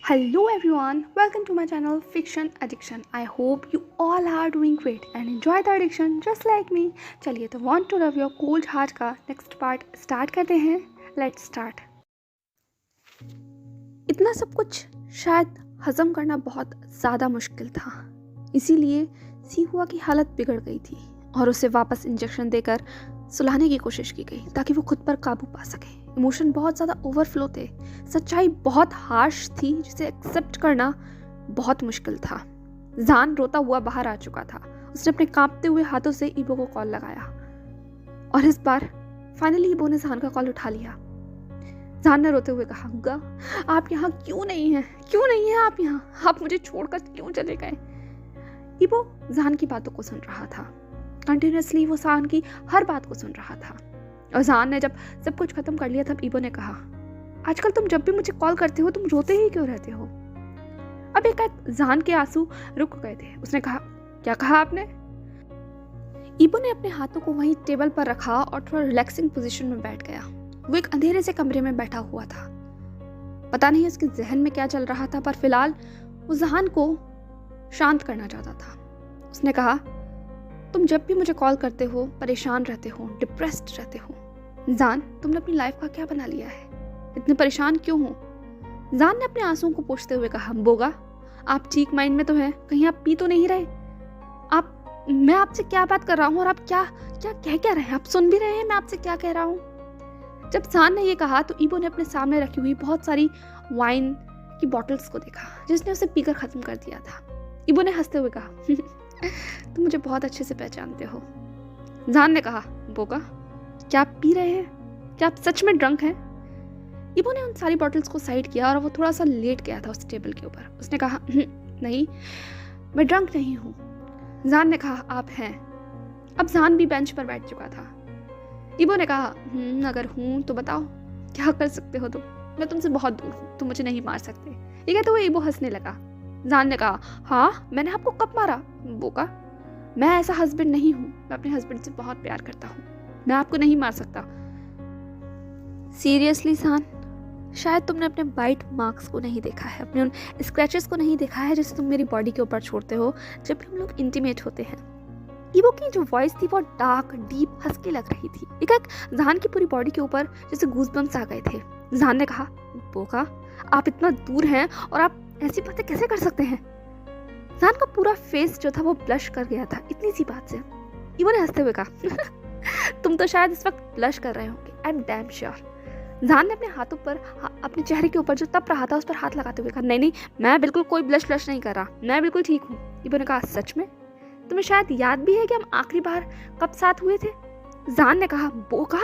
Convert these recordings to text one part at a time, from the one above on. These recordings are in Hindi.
Hello everyone, welcome to my channel Fiction Addiction. I hope you all are doing great and enjoy the addiction just like me. चलिए तो Want to Love Your Cold Heart का नेक्स्ट पार्ट स्टार्ट करते हैं. Let's start. इतना सब कुछ शायद हजम करना बहुत ज़्यादा मुश्किल था, इसीलिए सीहुआ की हालत बिगड़ गई थी और उसे वापस इंजेक्शन देकर सुलाने की कोशिश की गई ताकि वो खुद पर काबू पा सके. इमोशन बहुत ज़्यादा ओवरफ्लो थे, सच्चाई बहुत हार्श थी जिसे एक्सेप्ट करना बहुत मुश्किल था. जान रोता हुआ बाहर आ चुका था. उसने अपने कांपते हुए हाथों से ईबो को कॉल लगाया और इस बार फाइनली ईबो ने जान का कॉल उठा लिया. जान ने रोते हुए कहा, गा आप यहाँ क्यों नहीं हैं? क्यों नहीं हैं आप यहाँ? आप मुझे छोड़कर क्यों चले गए? ईबो जान की बातों को सुन रहा था. कंटिन्यूसली वो जान की हर बात को सुन रहा था. और जान ने जब सब कुछ खत्म कर लिया तब ईबो ने कहा, आजकल तुम जब भी मुझे कॉल करते हो तुम रोते ही क्यों रहते हो? अब एक जान के आंसू रुक गए थे. उसने कहा, क्या कहा आपने? ईबो ने अपने हाथों को वहीं टेबल पर रखा और थोड़ा रिलैक्सिंग पोजीशन में बैठ गया. वो एक अंधेरे से कमरे में बैठा हुआ था. पता नहीं उसके जहन में क्या चल रहा था, पर फिलहाल वो जान को शांत करना चाहता था. उसने कहा, तुम जब भी मुझे कॉल करते हो परेशान रहते हो, डिप्रेस्ड रहते हो. जान, तुमने अपनी लाइफ का क्या बना लिया है? इतने परेशान क्यों हो? जान ने अपने आंसुओं को पोंछते हुए कहा, बोगा आप ठीक माइंड में तो हैं? कहीं आप पी तो नहीं रहे? मैं आपसे क्या बात कर रहा हूँ और आप क्या क्या कह रहे हैं? आप सुन भी रहे हैं मैं आपसे क्या कह रहा हूँ? जब जान ने ये कहा तो ईबो ने अपने सामने रखी हुई बहुत सारी वाइन की बॉटल्स को देखा जिसने उसे पीकर खत्म कर दिया था. ईबो ने हंसते हुए कहा, तुम मुझे बहुत अच्छे से पहचानते हो. जान ने कहा, बोगा क्या आप पी रहे हैं? क्या आप सच में ड्रंक हैं? ईबो ने उन सारी बॉटल्स को साइड किया और वो थोड़ा सा लेट गया था उस टेबल के ऊपर. उसने कहा, नहीं मैं ड्रंक नहीं हूँ. जान ने कहा, आप हैं. अब जान भी बेंच पर बैठ चुका था. ईबो ने कहा, अगर हूँ तो बताओ क्या कर सकते हो तुम? मैं तुमसे बहुत दूर हूँ, तुम मुझे नहीं मार सकते. ये कहते हुए ईबो हंसने लगा. जान ने कहा, हाँ मैंने आपको कब मारा? बोका मैं ऐसा हस्बैंड नहीं हूँ. मैं अपने हस्बैंड से बहुत प्यार करता हूँ. मैं आपको नहीं मार सकता. सीरियसली जान, शायद तुमने अपने बाइट मार्क्स को नहीं देखा है, अपने उन स्क्रैचेस को नहीं देखा है जैसे तुम मेरी बॉडी के ऊपर छोड़ते हो जब भी हम लोग इंटीमेट होते हैं. ईबो की जो वॉइस थी वो डार्क डीप हस्की लग रही थी. एक जान की पूरी बॉडी के ऊपर जैसे गूज़बम्स आ गए थे. जान ने कहा, बोका आप इतना दूर हैं और आप ऐसी बातें कैसे कर सकते हैं? जान का पूरा फेस जो था वो ब्लश कर गया था इतनी सी बात से. ईबो ने हंसते हुए कहा, तुम तो शायद इस वक्त ब्लश कर रहे होंगे. I am damn sure. जान ने अपने हाथों पर अपने चेहरे के ऊपर जो तप रहा था उस पर हाथ लगाते हुए कहा, नहीं मैं बिल्कुल कोई ब्लश नहीं कर रहा. मैं बिल्कुल ठीक हूँ. ईबो ने कहा, सच में? तुम्हें शायद याद भी है कि हम आखिरी बार कब साथ हुए थे? जान ने कहा, बोका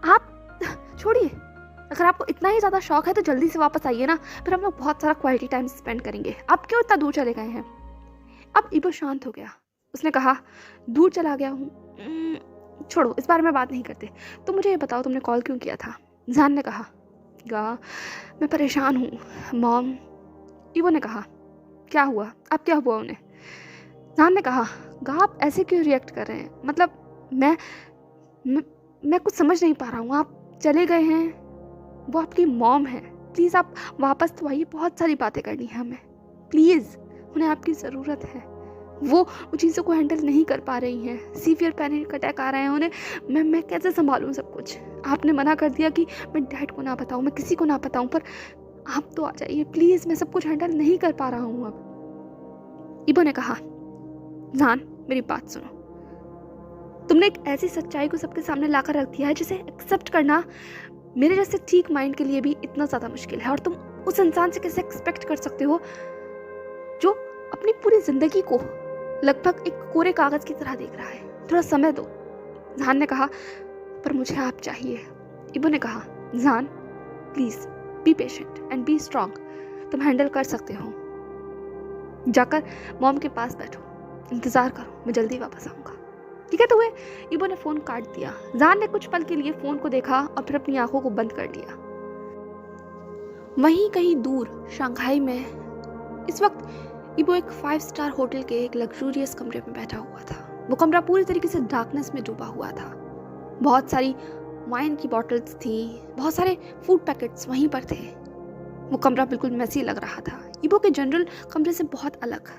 आप छोड़िए. अगर आपको इतना ही ज़्यादा शौक है तो जल्दी से वापस आइए ना, फिर हम लोग बहुत सारा क्वालिटी टाइम स्पेंड करेंगे. आप क्यों इतना दूर चले गए हैं? अब ईबो शांत हो गया. उसने कहा, दूर चला गया हूँ? छोड़ो, इस बारे में बात नहीं करते. तो मुझे ये बताओ तुमने कॉल क्यों किया था? जान ने कहा, गा मैं परेशान हूँ मॉम. ईबो ने कहा, क्या हुआ? अब क्या हुआ उन्हें? जान ने कहा, गा आप ऐसे क्यों रिएक्ट कर रहे हैं? मतलब मैं कुछ समझ नहीं पा रहा हूँ. आप चले गए हैं, वो आपकी मॉम है. प्लीज़ आप वापस तो आइए, बहुत सारी बातें करनी है हमें. प्लीज़, उन्हें आपकी ज़रूरत है. वो चीज़ों को हैंडल नहीं कर पा रही हैं. सीवियर पैनिक अटैक आ रहे हैं उन्हें. मैं कैसे संभालूं सब कुछ? आपने मना कर दिया कि मैं डैड को ना बताऊं, मैं किसी को ना बताऊं, पर आप तो आ जाइए प्लीज़. मैं सब कुछ हैंडल नहीं कर पा रहा हूँ अब. ईबो ने कहा, जान मेरी बात सुनो. तुमने एक ऐसी सच्चाई को सबके सामने लाकर रख दिया है जिसे एक्सेप्ट करना मेरे जैसे ठीक माइंड के लिए भी इतना ज़्यादा मुश्किल है. और तुम उस इंसान से कैसे एक्सपेक्ट कर सकते हो जो अपनी पूरी जिंदगी को लगभग एक कोरे कागज की तरह देख रहा है? थोड़ा समय दो. जान ने कहा, पर मुझे आप चाहिए. ईबो ने कहा, जान please be patient and B strong. तुम हैंडल कर सकते हो. जाकर मॉम के पास बैठो, इंतजार करो, मैं जल्दी वापस आऊंगा. ठीक है तो हुए ईबो ने फोन काट दिया. जान ने कुछ पल के लिए फोन को देखा और फिर अपनी आंखों को बंद कर लिया. वहीं कहीं दूर शंघाई में इस वक्त ईबो एक 5 स्टार होटल के एक लग्जूरियस कमरे में बैठा हुआ था. वो कमरा पूरी तरीके से डार्कनेस में डूबा हुआ था. बहुत सारी वाइन की बॉटल्स थी, बहुत सारे फूड पैकेट्स वहीं पर थे. वो कमरा बिल्कुल मैसी लग रहा था, ईबो के जनरल कमरे से बहुत अलग।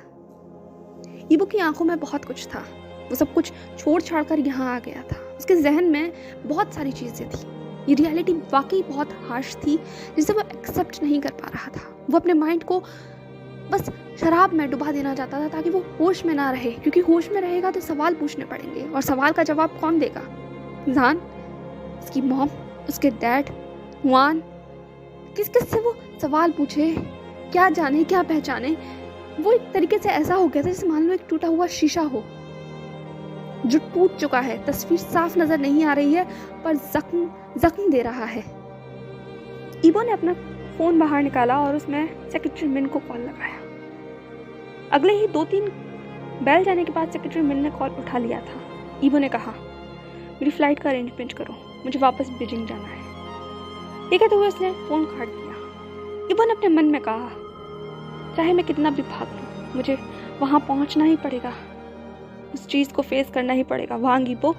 ईबो की आंखों में बहुत कुछ था। वो सब कुछ छोड़ छाड़ कर यहाँ आ गया था। उसके जहन में बहुत सारी चीज़ें थी। ये रियलिटी वाकई बहुत हार्श थी जिसे वो एक्सेप्ट नहीं कर पा रहा था। वो अपने माइंड को बस शराब में डुबा देना चाहता था ताकि वो होश में ना रहे, क्योंकि होश में रहेगा तो सवाल पूछने पड़ेंगे और सवाल का जवाब कौन देगा? जान, उसकी मॉम, उसके डैड, हुआन। किस किस से वो सवाल पूछे, क्या जाने क्या पहचाने। वो एक तरीके से ऐसा हो गया था जैसे मान लो एक टूटा हुआ शीशा हो जो टूट चुका है। तस्वीर साफ नजर नहीं आ रही है पर जख्म दे रहा है। ईबो ने अपना फोन बाहर निकाला और उसमें सेक्रेटरी मिन को कॉल लगाया। अगले ही 2-3 बेल जाने के बाद सेक्रेटरी मिन ने कॉल उठा लिया था। ईबो ने कहा, मेरी फ्लाइट का अरेंजमेंट करो, मुझे वापस बीजिंग जाना है। ये कहते हुए उसने फोन काट दिया। ईबो ने अपने मन में कहा, चाहे मैं कितना भी भाग लूं, मुझे वहां पहुंचना ही पड़ेगा, उस चीज़ को फेस करना ही पड़ेगा। वांग ईबो,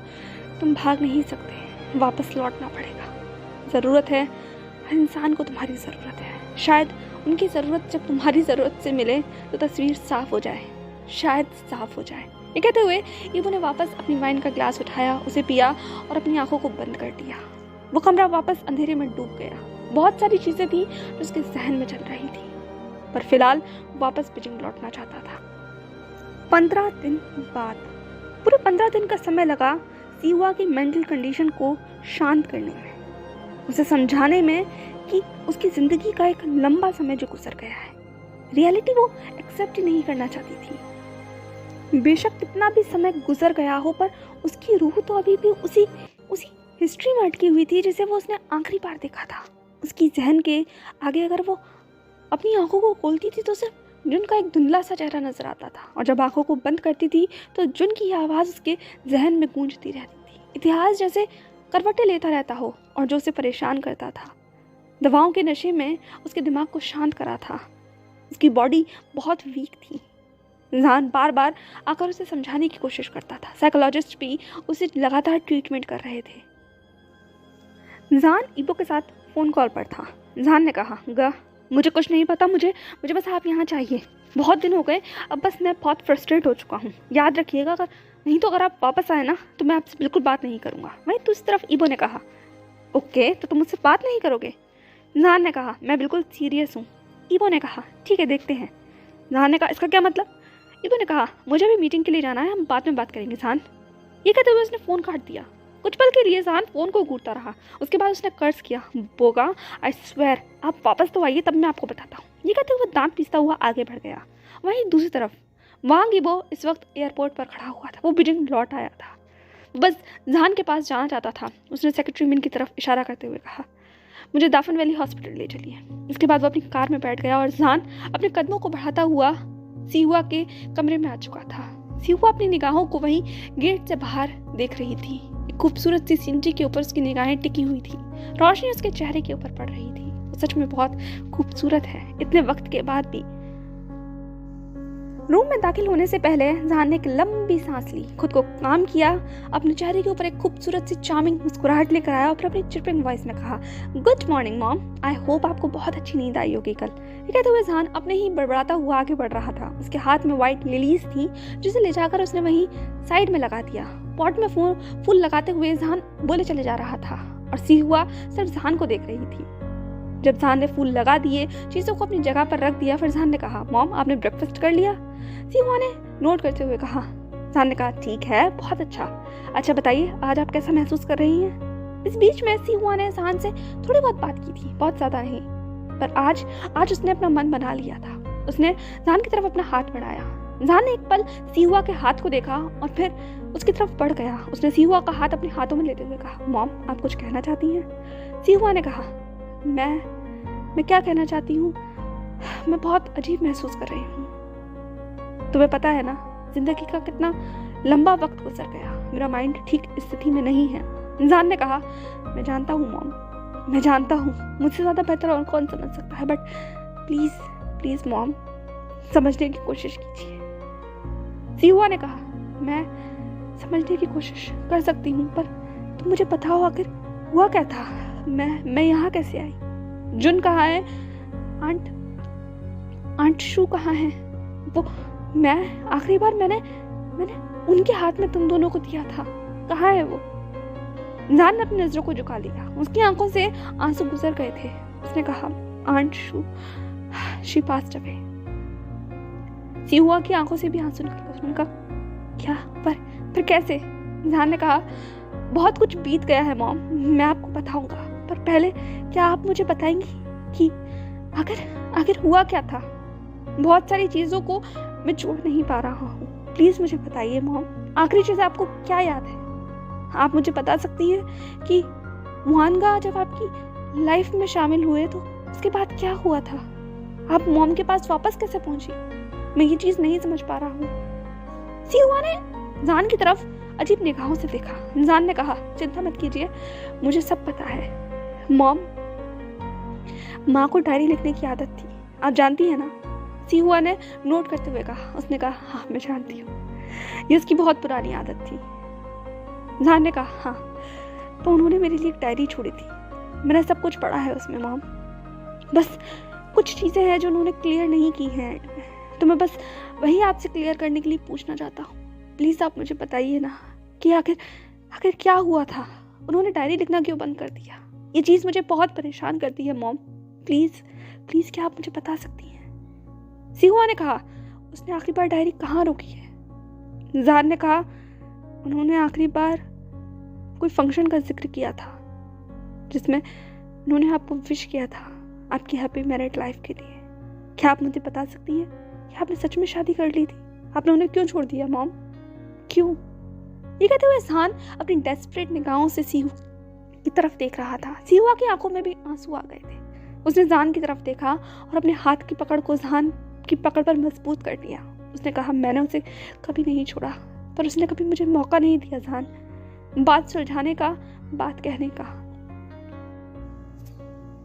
तुम भाग नहीं सकते, वापस लौटना पड़ेगा। ज़रूरत है, हर इंसान को तुम्हारी ज़रूरत है। शायद उनकी ज़रूरत जब तुम्हारी ज़रूरत से मिले तो तस्वीर साफ हो जाए, शायद साफ हो जाए। ये कहते हुए ईबो ने वापस अपनी वाइन का ग्लास उठाया, उसे पिया और अपनी आंखों को बंद कर दिया। वो कमरा वापस अंधेरे में डूब गया। बहुत सारी चीज़ें थी जो उसके जहन में चल रही थी, पर फिलहाल वापस बीजिंग लौटना चाहता था। 15 दिन बाद, पूरे 15 दिन का समय लगा सिहुआ की मेंटल कंडीशन को शांत करने में, उसे समझाने में कि उसकी ज़िंदगी का एक लंबा समय जो गुजर गया है, रियलिटी वो एक्सेप्ट ही नहीं करना चाहती थी। बेशक कितना भी समय गुजर गया हो, पर उसकी रूह तो अभी भी उसी हिस्ट्री में अटकी हुई थी जिसे वो उसने आखिरी बार देखा था। उसकी जहन के आगे अगर वो अपनी आंखों को खोलती थी तो सिर्फ जुन का एक धुंधला सा चेहरा नजर आता था, और जब आंखों को बंद करती थी तो जुन की आवाज़ उसके जहन में गूंजती रहती थी। इतिहास जैसे करवटें लेता रहता हो और जो उसे परेशान करता था। दवाओं के नशे में उसके दिमाग को शांत करा था। उसकी बॉडी बहुत वीक थी। जान बार बार आकर उसे समझाने की कोशिश करता था। साइकोलॉजिस्ट भी उसे लगातार ट्रीटमेंट कर रहे थे। जान ईबो के साथ फ़ोन कॉल पर था। जान ने कहा, मुझे कुछ नहीं पता, मुझे बस आप यहाँ चाहिए। बहुत दिन हो गए, अब बस मैं बहुत फ्रस्ट्रेट हो चुका हूँ। याद रखिएगा, अगर आप वापस आए ना तो मैं आपसे बिल्कुल बात नहीं करूँगा। वहीं दूसरी तरफ ईबो ने कहा, ओके, तो तुम मुझसे बात नहीं करोगे? जान ने कहा, मैं बिल्कुल सीरियस हूँ। ईबो ने कहा, ठीक है, देखते हैं। जान ने कहा, इसका क्या मतलब? ईबो ने कहा, मुझे भी मीटिंग के लिए जाना है, हम बाद में बात करेंगे जान। ये कहते हुए उसने फ़ोन काट दिया। कुछ पल के लिए जान फ़ोन को घूरता रहा। उसके बाद उसने कर्ज किया, बोगा, आई स्वेयर आप वापस तो आइए, तब मैं आपको बताता हूँ। ये कहते हुए दांत पीसता हुआ आगे बढ़ गया। वहीं दूसरी तरफ वांग ईबो इस वक्त एयरपोर्ट पर खड़ा हुआ था। वो बीजिंग लौट आया था, बस जान के पास जाना चाहता था। उसने सेक्रेटरी मिन की तरफ इशारा करते हुए कहा, मुझे दाफन वैली हॉस्पिटल ले चलिए। इसके बाद वो अपनी कार में बैठ गया और जान अपने कदमों को बढ़ाता हुआ सिहुआ के कमरे में आ चुका था। सिहुआ अपनी निगाहों को वहीं गेट से बाहर देख रही थी। एक खूबसूरत सी सीनरी के ऊपर उसकी निगाहें टिकी हुई थी। रोशनी उसके चेहरे के ऊपर पड़ रही थी। वो सच में बहुत खूबसूरत है, इतने वक्त के बाद भी। रूम में दाखिल होने से पहले जान ने एक लंबी सांस ली, खुद को काम किया, अपने चेहरे के ऊपर एक खूबसूरत सी चार्मिंग मुस्कुराहट लेकर आया और फिर अपनी चिरपिंग वॉइस में कहा, good morning mom, I hope आपको बहुत अच्छी नींद आई होगी कल। ये कहते हुए जान अपने ही बड़बड़ाता हुआ आगे बढ़ रहा था। उसके हाथ में व्हाइट लिलीज थी जिसे ले जाकर उसने वहीं साइड में लगा दिया। पॉट में फूल लगाते हुए जान बोले चले जा रहा था और सिहुआ सिर्फ जान को देख रही थी। जब जान ने फूल लगा दिए, चीज़ों को अपनी जगह पर रख दिया, फिर जान ने कहा, मॉम आपने ब्रेकफास्ट कर लिया? सिहुआ ने नोट करते हुए कहा। जान ने कहा, ठीक है, बहुत अच्छा बताइए आज आप कैसा महसूस कर रही हैं? इस बीच में सिहुआ ने जान से थोड़ी बहुत बात की थी, बहुत ज़्यादा नहीं, पर आज उसने अपना मन बना लिया था। उसने जान की तरफ अपना हाथ बढ़ाया। जान ने एक पल सिहुआ के हाथ को देखा और फिर उसकी तरफ बढ़ गया। उसने सिहुआ का हाथ अपने हाथों में लेते हुए कहा, मॉम आप कुछ कहना चाहती हैं? सिहुआ ने कहा, मैं क्या कहना चाहती हूँ, मैं बहुत अजीब महसूस कर रही हूँ। तुम्हें पता है ना, जिंदगी का कितना लंबा वक्त गुजर गया, मेरा माइंड ठीक स्थिति में नहीं है। जान ने कहा, मैं जानता हूँ मॉम, मैं जानता हूँ, मुझसे ज़्यादा बेहतर और कौन समझ सकता है, बट प्लीज़ मॉम समझने की कोशिश कीजिए। सिहुआ ने कहा, मैं समझने की कोशिश कर सकती हूँ, पर तुम मुझे बताओ आखिर हुआ क्या था, मैं यहाँ कैसे आई? जुन कहाँ है? आंट आंट शू कहाँ है? वो मैं आखिरी बार मैंने उनके हाथ में तुम दोनों को दिया था, कहाँ है वो? जान ने अपनी नजरों को झुका लिया। उसकी आंखों से आंसू गुजर गए थे। उसने कहा, aunt Shu, she passed away. Sihua की आंखों से भी आंसू निकले। उसने कहा, क्या? पर कैसे? जान ने कहा, बहुत कुछ बीत गया है मॉम, मैं आपको बताऊंगा, पर पहले क्या आप मुझे बताएंगी कि आखिर हुआ क्या था? बहुत सारी चीजों को मैं जोड़ नहीं पा रहा हूँ, प्लीज मुझे बताइए मॉम। आखिरी चीज आपको क्या याद है? आप मुझे बता सकती हैं कि मुहानगा जब आपकी लाइफ में शामिल हुए तो उसके बाद क्या हुआ था? आप मॉम के पास वापस कैसे पहुंची? मैं ये चीज नहीं समझ पा रहा हूँ। सिहुआ ने जान की तरफ अजीब निगाहों से देखा। जान ने कहा, चिंता मत कीजिए, मुझे सब पता है मॉम। माँ को डायरी लिखने की आदत थी, आप जानती है ना? सिहुआ ने नोट करते हुए कहा। उसने कहा, हाँ मैं जानती हूँ, ये उसकी बहुत पुरानी आदत थी। जान ने कहा, हाँ, तो उन्होंने मेरे लिए एक डायरी छोड़ी थी, मैंने सब कुछ पढ़ा है उसमें मॉम। बस कुछ चीज़ें हैं जो उन्होंने क्लियर नहीं की हैं, तो मैं बस वही आपसे क्लियर करने के लिए पूछना चाहता हूँ। प्लीज़ आप मुझे बताइए ना कि आखिर क्या हुआ था? उन्होंने डायरी लिखना क्यों बंद कर दिया? ये चीज़ मुझे बहुत परेशान करती है मॉम। प्लीज़ क्या आप मुझे बता सकती हैं? सिहुआ ने कहा, उसने आखिरी बार डायरी कहाँ रोकी है? जान ने कहा, उन्होंने आखिरी बार कोई फंक्शन का जिक्र किया था जिसमें उन्होंने आपको विश किया था आपकी हैप्पी मैरिड लाइफ के लिए। क्या आप मुझे बता सकती हैं कि आपने सच में शादी कर ली थी? आपने उन्हें क्यों छोड़ दिया मॉम? क्यों? ये कहते हुए जान अपनी डेस्परेट निगाहों से सिहुआ की तरफ देख रहा था। सिहुआ की आंखों में भी आंसू आ गए थे। उसने जान की तरफ देखा और अपने हाथ की पकड़ को जान की पकड़ पर मजबूत कर लिया। उसने कहा, मैंने उसे कभी नहीं छोड़ा, पर उसने कभी मुझे मौका नहीं दिया जान, बात सुलझाने का, बात कहने का।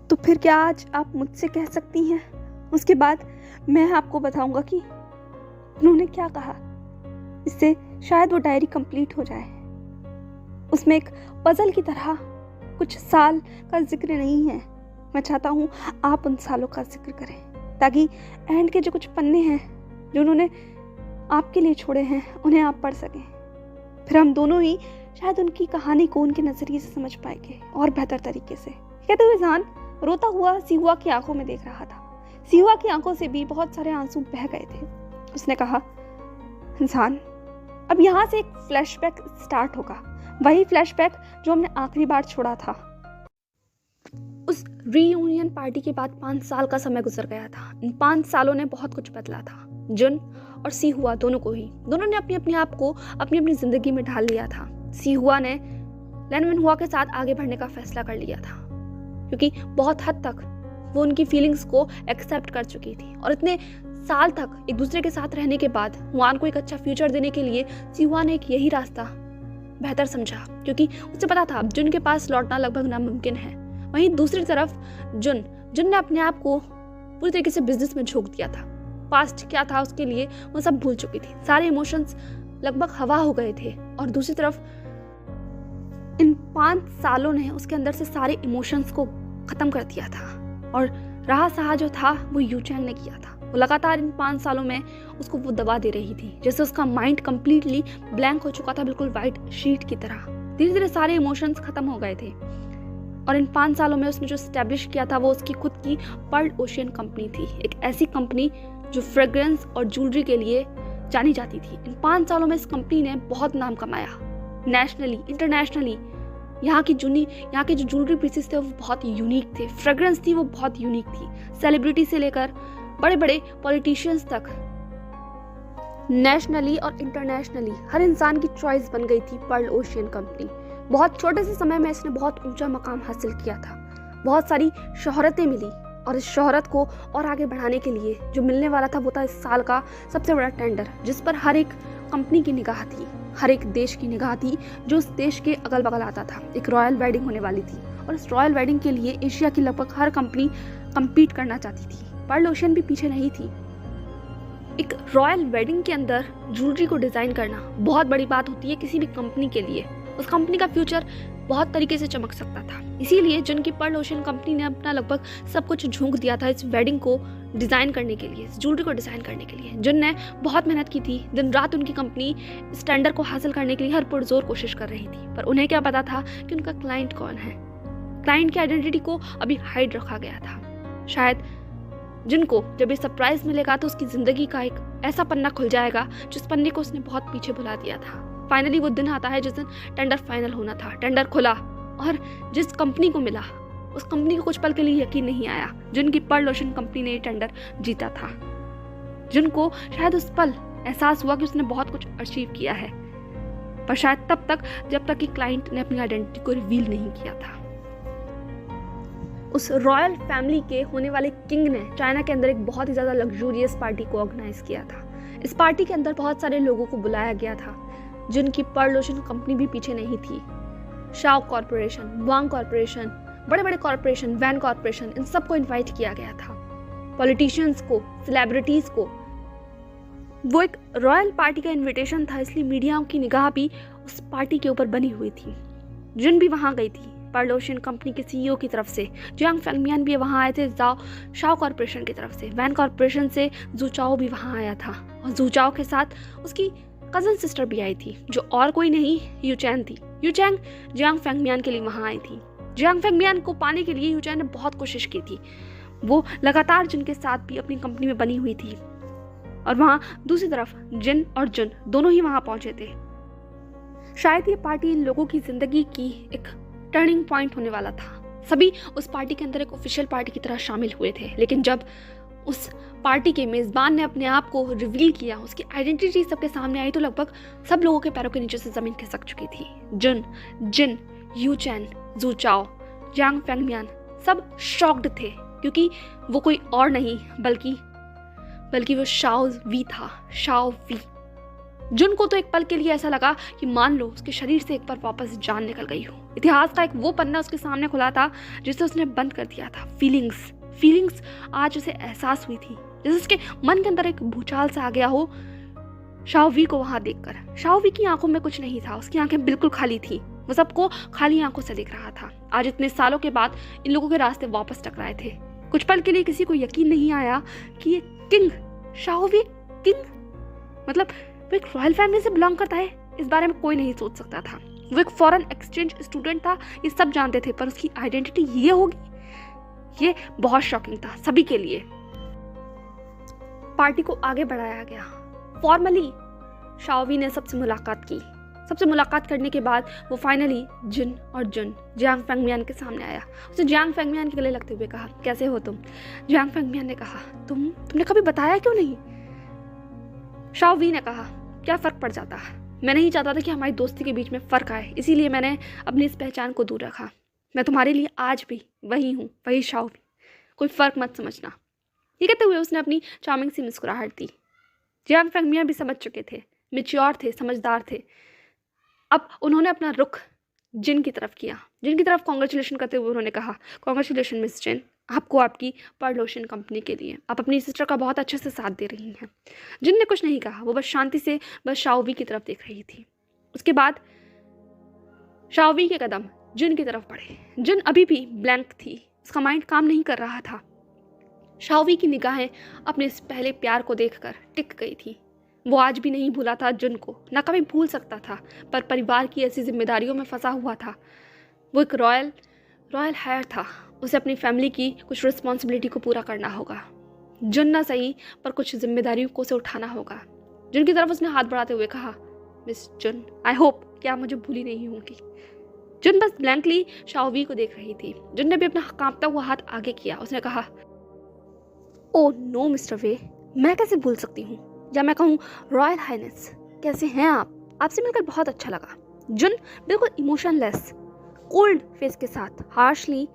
तो फिर क्या आज आप मुझसे कह सकती हैं? उसके बाद मैं आपको बताऊंगा कि उन्होंने क्या कहा। इससे शायद वो डायरी कंप्लीट हो जाए। उसमें एक पजल की तरह कुछ साल का जिक्र नहीं है। मैं चाहता हूँ आप उन सालों का जिक्र करें, ताकि एंड के जो कुछ पन्ने हैं जो उन्होंने आपके लिए छोड़े हैं, उन्हें आप पढ़ सकें। फिर हम दोनों ही शायद उनकी कहानी को उनके नजरिए से समझ पाएंगे और बेहतर तरीके से। कहते हुए जान रोता हुआ सिहुआ की आंखों में देख रहा था। सिहुआ की आंखों से भी बहुत सारे आंसू बह गए थे। उसने कहा, जान, अब यहाँ से एक फ्लैशबैक स्टार्ट होगा, वही फ्लैशबैक जो हमने आखिरी बार छोड़ा था। उस रीयूनियन पार्टी के बाद 5 साल का समय गुजर गया था। इन 5 सालों ने बहुत कुछ बदला था। जुन और सिहुआ दोनों ने अपने आप को अपनी जिंदगी में ढाल लिया था। सिहुआ ने लैन हुआ के साथ आगे बढ़ने का फैसला कर लिया था, क्योंकि बहुत हद तक वो उनकी फीलिंग्स को एक्सेप्ट कर चुकी थी। और इतने साल तक एक दूसरे के साथ रहने के बाद हुआन को एक अच्छा फ्यूचर देने के लिए सिहुआ ने एक यही रास्ता बेहतर समझा, क्योंकि उसे पता था जुन के पास लौटना लगभग नामुमकिन है। वहीं दूसरी तरफ जुन ने अपने आप को पूरी तरीके से बिजनेस में झोंक दिया था। पास्ट क्या था उसके लिए वो सब भूल चुकी थी। सारे इमोशंस लगभग हवा हो गए थे। और दूसरी तरफ इन 5 सालों ने उसके अंदर से सारे इमोशंस को खत्म कर दिया था। और रहा सहा जो था वो यूचैंग ने किया था। वो लगातार इन 5 सालों में उसको वो दबा दे रही थी, जैसे उसका माइंड कंप्लीटली ब्लैंक हो चुका था, बिल्कुल वाइट शीट की तरह। धीरे धीरे सारे इमोशंस खत्म हो गए थे। और इन 5 सालों में उसने जो एस्टेब्लिश किया था वो उसकी खुद की पर्ल ओशियन कंपनी थी, एक ऐसी कंपनी जो फ्रेग्रेंस और ज्वेलरी के लिए जानी जाती थी। इन 5 सालों में इस कंपनी ने बहुत नाम कमाया, नेशनली, इंटरनेशनली। यहाँ की जो ज्वेलरी पीसेस थे वो बहुत यूनिक थे, फ्रेग्रेंस थी वो बहुत यूनिक थी। सेलिब्रिटी से लेकर बड़े बड़े पॉलिटिशियंस तक, नेशनली और इंटरनेशनली हर इंसान की चॉइस बन गई थी पर्ल ओशियन कंपनी। बहुत छोटे से समय में इसने बहुत ऊंचा मकाम हासिल किया था, बहुत सारी शोहरतें मिली। और इस शोहरत को और आगे बढ़ाने के लिए जो मिलने वाला था वो था इस साल का सबसे बड़ा टेंडर, जिस पर हर एक कंपनी की निगाह थी, हर एक देश की निगाह थी जो उस देश के अगल बगल आता था। एक रॉयल वेडिंग होने वाली थी और इस रॉयल वेडिंग के लिए एशिया की लगभग हर कंपनी कम्पीट करना चाहती थी। पर्ल ओशियन भी पीछे नहीं थी। एक रॉयल वेडिंग के अंदर ज्वेलरी को डिजाइन करना बहुत बड़ी बात होती है किसी भी कंपनी के लिए। उस कंपनी का फ्यूचर बहुत तरीके से चमक सकता था। इसीलिए जुन की पर्ल ओशन कंपनी ने अपना लगभग सब कुछ झोंक दिया था इस वेडिंग को डिज़ाइन करने के लिए, इस ज्वेलरी को डिज़ाइन करने के लिए। जुन ने बहुत मेहनत की थी, दिन रात उनकी कंपनी इस टेंडर को हासिल करने के लिए हर पुरजोर कोशिश कर रही थी। पर उन्हें क्या पता था कि उनका क्लाइंट कौन है। क्लाइंट की आइडेंटिटी को अभी हाइड रखा गया था। शायद जिनको जब ये सरप्राइज मिलेगा तो उसकी ज़िंदगी का एक ऐसा पन्ना खुल जाएगा जिस पन्ने को उसने बहुत पीछे भुला दिया था। फाइनली वो दिन आता है जिस दिन टेंडर फाइनल होना था। टेंडर खुला और जिस कंपनी को मिला उस कंपनी को कुछ पल के लिए यकीन नहीं आया जिनकी पर्ल ओशन कंपनी ने ये टेंडर जीता था। जिनको शायद उस पल एहसास हुआ कि उसने बहुत कुछ अचीव किया है, पर शायद तब तक जब तक कि क्लाइंट ने अपनी आइडेंटिटी को रिवील नहीं किया था। उस रॉयल फैमिली के होने वाले किंग ने चाइना के अंदर एक बहुत ही ज़्यादा लग्जूरियस पार्टी को ऑर्गेनाइज किया था। इस पार्टी के अंदर बहुत सारे लोगों को बुलाया गया था जिनकी पर्ल ओशन कंपनी भी पीछे नहीं थी। शाओ कॉर्पोरेशन, वांग कॉर्पोरेशन, बड़े बड़े कॉर्पोरेशन, वैन कॉर्पोरेशन, इन सबको इनवाइट किया गया था। पॉलिटिशियंस को, सेलिब्रिटीज को। वो एक रॉयल पार्टी का इनविटेशन था, इसलिए मीडिया की निगाह भी उस पार्टी के ऊपर बनी हुई थी। जिन भी वहाँ गई थी पर्ल ओशन कंपनी के सीईओ की तरफ से। जियांग फेंगमियान भी वहाँ आए थे शाओ कॉर्पोरेशन की तरफ से। वैन कॉर्पोरेशन से जू चाओ भी वहाँ आया था और जू चाओ के साथ उसकी कजन सिस्टर भी आई थी जो और कोई नहीं यूचैन थी। यूचैन जियांग फेंगमियान के लिए वहाँ आई थी। जियांग फेंगमियान को पाने के लिए यूचैन ने बहुत कोशिश की थी। वो लगातार जिन के साथ भी अपनी कंपनी में बनी हुई थी और वहाँ दूसरी तरफ जिन और जुन दोनों ही वहाँ पहुंचे थे। शायद ये पार्टी इन लोगों की जिंदगी की एक टर्निंग पॉइंट होने वाला था। सभी उस पार्टी के अंदर एक ऑफिशियल पार्टी की तरह शामिल हुए थे, लेकिन जब उस पार्टी के मेज़बान ने अपने आप को रिवील किया, उसकी आइडेंटिटी सबके सामने आई, तो लगभग सब लोगों के पैरों के नीचे से ज़मीन खिसक चुकी थी। जुन, जिन, यूचैन, जू चाओ, जियांग फेंगमियान सब शॉक्ड थे क्योंकि वो कोई और नहीं बल्कि वो शाओ वी था। Shao Wei. जुन को तो एक पल के लिए ऐसा लगा कि मान लो उसके शरीर से एक बार वापस जान निकल गई हो। इतिहास का एक वो पन्ना उसके सामने खुला था जिसे उसने बंद कर दिया था। फीलिंग्स आज उसे एहसास हुई थी, जैसे उसके मन के अंदर एक भूचाल सा आ गया हो शाओ वी को वहां देखकर। शाओ वी की आंखों में कुछ नहीं था, उसकी आंखें बिल्कुल खाली थी। वो सबको खाली आंखों से देख रहा था। आज इतने सालों के बाद इन लोगों के रास्ते वापस टकराए थे। कुछ पल के लिए किसी को यकीन नहीं आया कि ये किंग, शाओ वी किंग, मतलब वो एक रॉयल फैमिली से बिलोंग करता है। इस बारे में कोई नहीं सोच सकता था। वो एक फॉरेन एक्सचेंज स्टूडेंट था, ये सब जानते थे, पर उसकी आइडेंटिटी ये होगी, ये बहुत शॉकिंग था सभी के लिए। पार्टी को आगे बढ़ाया गया। फॉर्मली शाओ वी ने सबसे मुलाकात करने के बाद वो फाइनली जिन और जुन जियांग फेंगमियान के सामने आया। उसने जियांग फेंगमियान के गले लगते हुए कहा, कैसे हो तुम? जियांग फेंगमियान ने कहा, तुमने कभी बताया क्यों नहीं? शाओ वी ने कहा, क्या फ़र्क पड़ जाता है, मैं नहीं चाहता था कि हमारी दोस्ती के बीच में फ़र्क आए, इसीलिए मैंने अपनी इस पहचान को दूर रखा। मैं तुम्हारे लिए आज भी वही हूँ, वही शाओ वी, कोई फ़र्क मत समझना। ये कहते हुए उसने अपनी चार्मिंग सी मुस्कुराहट दी। जियांग फेंगमियान भी समझ चुके थे, मैच्योर थे, समझदार थे। अब उन्होंने अपना रुख जिन की तरफ किया। जिन की तरफ कॉन्ग्रेचुलेशन करते हुए उन्होंने कहा, कॉन्ग्रेचुलेशन मिस जिन, आपको आपकी पर्ल ओशन कंपनी के लिए। आप अपनी सिस्टर का बहुत अच्छे से साथ दे रही हैं। जिन ने कुछ नहीं कहा, वो बस शांति से बस शाओ वी की तरफ देख रही थी। उसके बाद शाओ वी के कदम जिन की तरफ बढ़े। जिन अभी भी ब्लैंक थी, उसका माइंड काम नहीं कर रहा था। शाओ वी की निगाहें अपने इस पहले प्यार को देखकर टिक गई थी। वो आज भी नहीं भूला था जिन को, ना कभी भूल सकता था, पर परिवार की ऐसी जिम्मेदारियों में फंसा हुआ था। वो एक रॉयल हायर था, उसे अपनी फैमिली की कुछ रिस्पॉन्सिबिलिटी को पूरा करना होगा। जिन ना सही, पर कुछ जिम्मेदारियों को उसे उठाना होगा। जिन की तरफ उसने हाथ बढ़ाते हुए कहा, मिस जिन, आई होप कि आप मुझे भूली नहीं होंगी। जिन बस ब्लैंकली शाओ वी को देख रही थी। जिन ने भी अपना कांपता हुआ हाथ आगे किया। उसने कहा, ओह नो मिस्टर वे, मैं कैसे भूल सकती हूँ, या मैं कहूँ रॉयल हाइनेस, कैसे हैं आप? आपसे मिलकर बहुत अच्छा लगा। जुन बिल्कुल इमोशनलेस, कोल्ड फेस के साथ हार्शली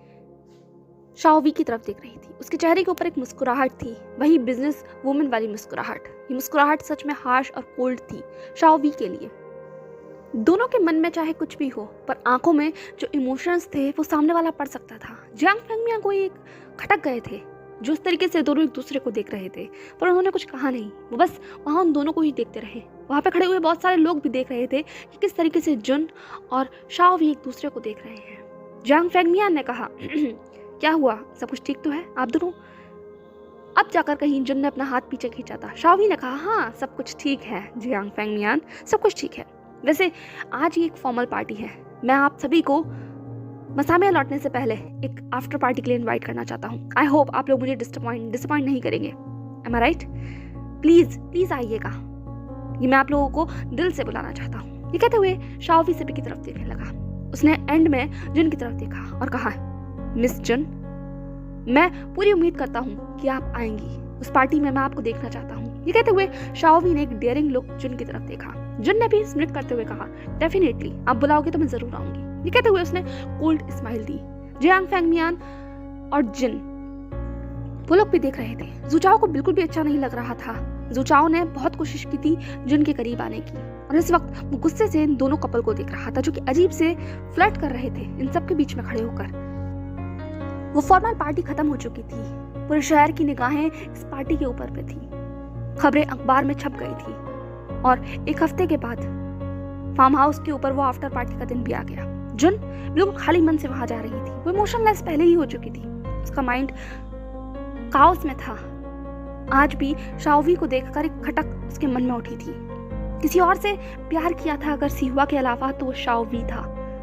शाओ वी की तरफ देख रही थी। उसके चेहरे के ऊपर एक मुस्कुराहट थी, वही बिजनेस वुमन वाली मुस्कुराहट। ये मुस्कुराहट सच में हार्श और कोल्ड थी शाओ वी के लिए। दोनों के मन में चाहे कुछ भी हो, पर आंखों में जो इमोशंस थे वो सामने वाला पढ़ सकता था। जियांग फेंगमियान कोई एक खटक गए थे, जो उस तरीके से दोनों एक दूसरे को देख रहे थे, पर उन्होंने कुछ कहा नहीं। वो बस वहाँ उन दोनों को ही देखते रहे। वहाँ पे खड़े हुए बहुत सारे लोग भी देख रहे थे कि किस तरीके से जुन और शाओ भी एक दूसरे को देख रहे हैं। जियांग फेंगमियान ने कहा, क्या हुआ, सब कुछ ठीक तो है आप दोनों? अब जाकर कहीं जुन ने अपना हाथ पीछे खींचा था। शाओवी ने कहा, हाँ सब कुछ ठीक है जियांग फेंगमियान, सब कुछ ठीक है। वैसे आज ही एक फॉर्मल पार्टी है, मैं आप सभी को मसामिया लौटने से पहले एक आफ्टर पार्टी के लिए इनवाइट करना चाहता हूँ। आई होप आप लोग मुझे डिसअपॉइंट नहीं करेंगे। M I right? प्लीज आइएगा, ये मैं आप लोगों को दिल से बुलाना चाहता हूँ। ये कहते हुए शाओवी सभी की तरफ देखने लगा। उसने एंड में जुन की तरफ देखा और कहा, मिस जुन, मैं पूरी उम्मीद करता हूँ कि आप आएंगी, उस पार्टी में मैं आपको देखना चाहता हूँ। ये कहते हुए शाओवी ने एक डेयरिंग लुक जुन की तरफ देखा। जुन ने भी स्मित करते हुए कहा, डेफिनेटली आप बुलाओगे तो मैं जरूर आऊंगी। ये कहते हुए उसने कोल्ड स्माइल दी। जियांग फेंगमियान और जिन वो लोग भी देख रहे थे। ज़ुचाओ को बिल्कुल भी अच्छा नहीं लग रहा था। ज़ुचाओ ने बहुत कोशिश की थी जुन के करीब आने की, और इस वक्त वो गुस्से से इन दोनों कपल को देख रहा था जो कि अजीब से फ्लर्ट कर रहे थे इन सब के बीच में खड़े होकर। वो फॉर्मल पार्टी खत्म हो चुकी थी। पूरे शहर की निगाहें इस पार्टी के ऊपर पे थी। खबरें अखबार में छप गई थी और एक हफ्ते के बाद फार्म हाउस के ऊपर वो आफ्टर पार्टी का दिन भी आ गया। जुन बिल्कुल खाली मन से वहां जा रही थी। वो इमोशनलेस पहले ही हो चुकी थी। उसका माइंड काओस में था। आज भी शाओवी को देखकर एक खटक उसके मन में उठी थी। किसी और से प्यार किया था अगर सिहुआ के अलावा तो वो शाओवी था,